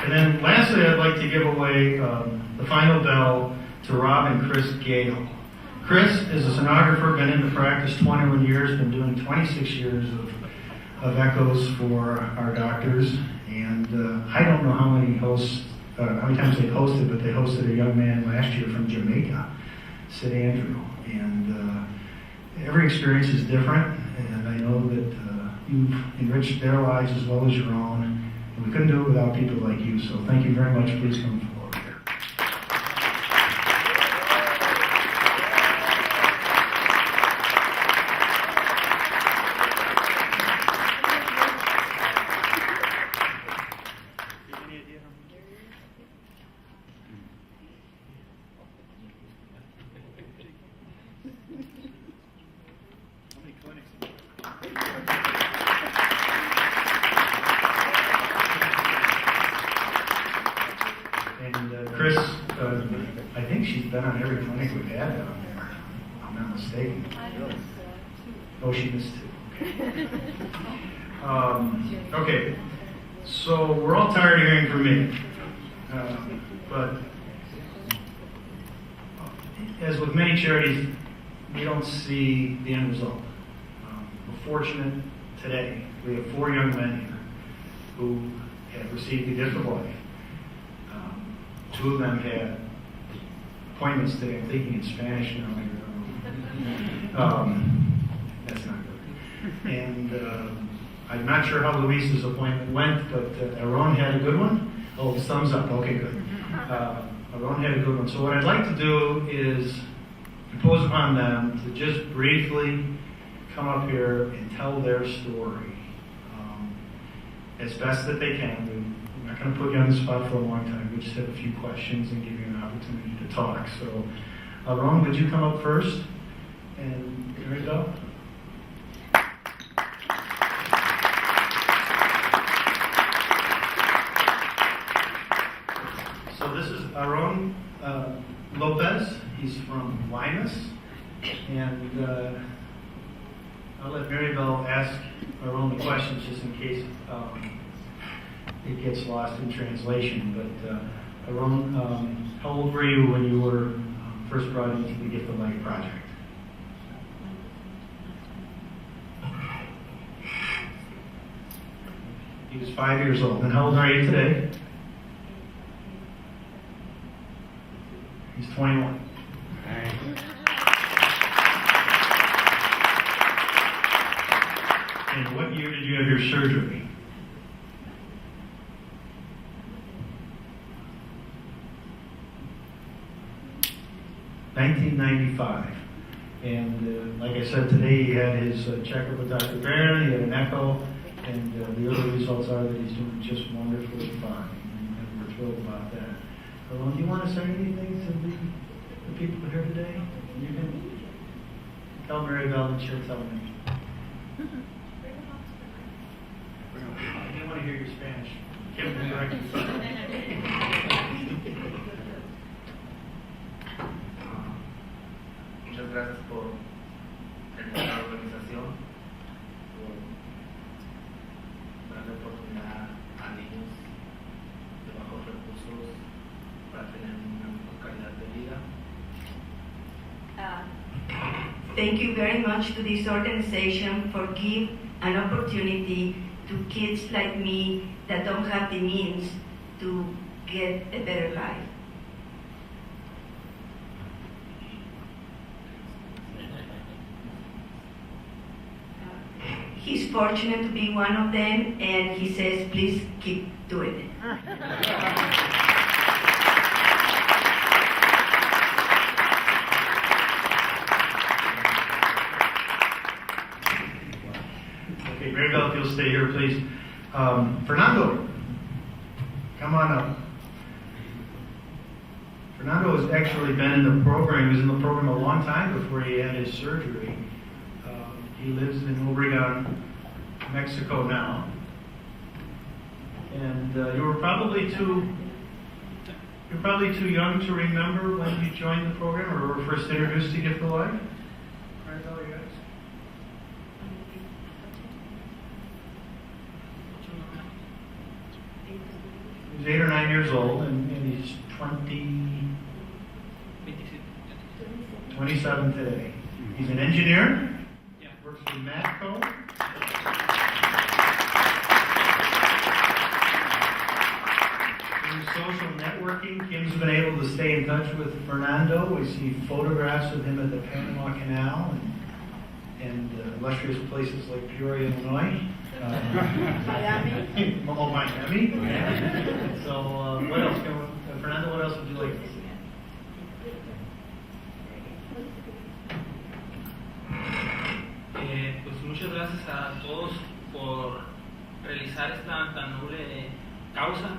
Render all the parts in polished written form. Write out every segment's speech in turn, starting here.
And then lastly, I'd like to give away the final bell to Rob and Chris Gale. Chris is a sonographer, been into practice 21 years, been doing 26 years of echoes for our doctors. And I don't know how many times they've hosted, but they hosted a young man last year from Jamaica, St. Andrew. And every experience is different, and I know that you've enriched their lives as well as your own. And we couldn't do it without people like you, so thank you very much. Please come forward here. Chris, I think she's been on every clinic we've had down there. I'm not mistaken. Oh, she missed two. Okay, so we're all tired of hearing from me. But as with many charities, we don't see the end result. We're fortunate today. We have 4 young men here who have received the gift of life. 2 of them had appointments today. I'm thinking in Spanish now. That's not good. And I'm not sure how Luis's appointment went, but Aaron had a good one. Oh, thumbs up. Okay, good. Aaron had a good one. So what I'd like to do is impose upon them to just briefly come up here and tell their story as best that they can. I'm not going to put you on the spot for a long time. We just have a few questions and give you an opportunity to talk. So, Ron, would you come up first? And here we go. So this is Aaron Lopez. He's from Limas. And I'll let Maribel ask Aaron the questions just in case it gets lost in translation. But Aaron, how old were you when you were first brought into the Gift of Life project? He was 5 years old. And how old are you today? He's 21. And what year did you have your surgery? 1995. And like I said, today he had his checkup with Dr. Barron, he had an echo, and the early results are that he's doing just wonderfully fine. And we're thrilled about that. Do you want to say anything to the people here today? You can tell Maribel and she'll tell me. I didn't want to hear your Spanish. Give me Muchas gracias por tener la organización, por darle oportunidad a niños de bajos recursos para tener una mejor calidad de vida. Thank you very much to this organization for giving an opportunity to kids like me that don't have the means to get a better life. He's fortunate to be one of them, and he says, please keep doing it. Okay, Maribel, if you'll stay here, please. Fernando, come on up. Fernando has actually been in the program. He was in the program a long time before he had his surgery. He lives in Obregon, Mexico now. And you were probably too young to remember when you joined the program or were first introduced to Gift of Life. Maribel, you guys? He's 8 or 9 years old, and he's 27 today. He's an engineer. Yeah. Works for Matco. Through social networking, Kim's been able to stay in touch with Fernando. We see photographs of him at the Panama Canal and illustrious places like Peoria, Illinois. Miami. Oh, Miami. So, what else? Fernando, what else would you like to see? Pues muchas gracias a todos por realizar esta tan noble causa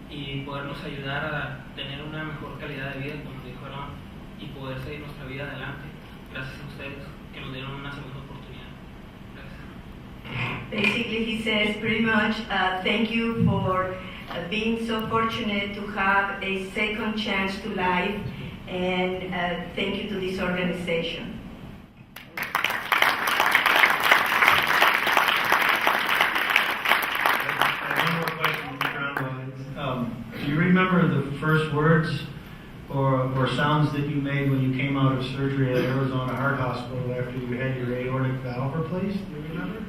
y podernos ayudar a tener una mejor calidad de vida, como dijeron, y poder seguir nuestra vida adelante. Gracias a ustedes que nos dieron una segunda oportunidad. Gracias. Basically, he says pretty much, thank you for being so fortunate to have a second chance to life, and thank you to this organization. Do you remember the first words or sounds that you made when you came out of surgery at Arizona Heart Hospital after you had your aortic valve replaced? Do you remember?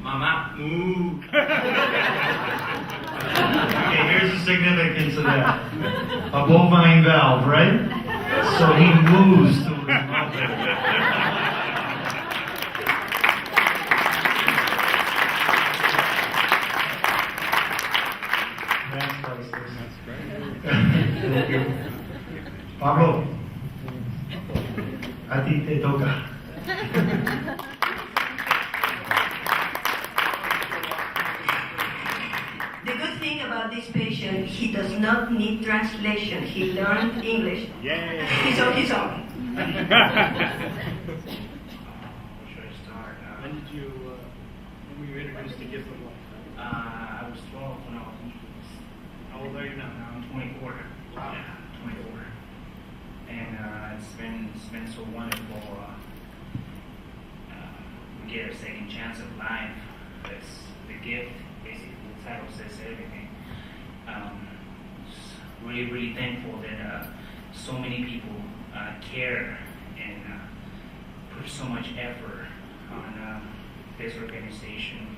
Mamá, Okay, here's the significance of that. A bovine valve, right? So he moves to his mouth. That's priceless. That's great. Thank you. Pablo, a ti te toca. The good thing about this patient, he does not need translation. He learned English. Yeah. He's on his own. Where should I start? When did you, when were you introduced to gift of life? I was 12 when I was introduced. How old are you now? Now I'm 24. Wow. Yeah, 24. And it's been so wonderful. We get a second chance of life. It's the gift. Basically, the title says everything. Just really thankful that so many people care and put so much effort on this organization.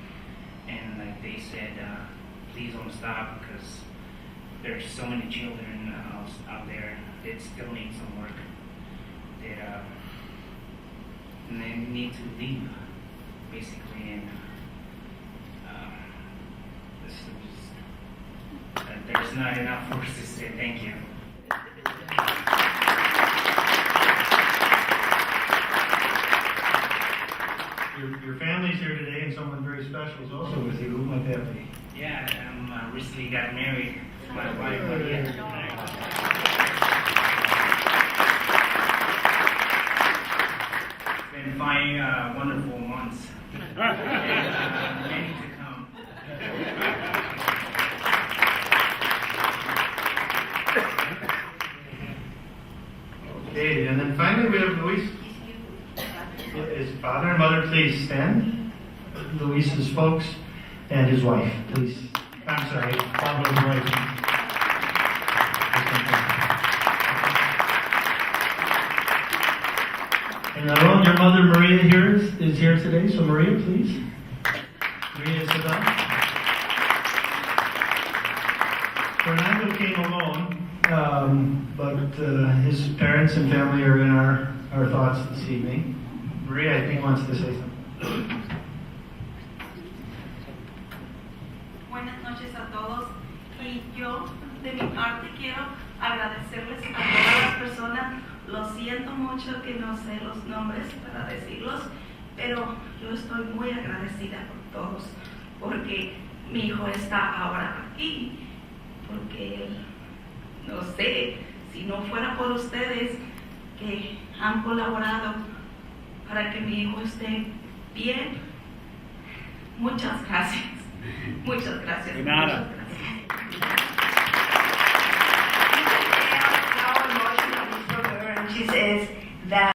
And like they said, please don't stop, because there's so many children out there that still need some work, that and they need to leave, basically. And there's not enough words to say thank you. Your family's here today, and someone very special is also with you. Who might that be? Yeah, I recently got married to my wife, Maria. It's been 5 wonderful months, and many to come. Okay, and then finally we have Luis. His father and mother, please stand. Luis's folks and his wife, please. I'm sorry, Pablo's wife. And Aaron, your mother Maria here is here today, so Maria, please. Maria Isabel. Fernando came alone, but his parents and family are in our thoughts this evening. Maria, I think, wants to say something. Buenas noches a todos, y yo de mi parte quiero agradecerles a todas las personas. Lo siento mucho que no sé los nombres para decirlos, pero yo estoy muy agradecida por todos, porque mi hijo está ahora aquí, porque no sé, si no fuera por ustedes que han colaborado para que mi hijo esté bien. Muchas gracias. Muchas gracias. De nada. Muchas gracias. How emotional it is for her, and she says that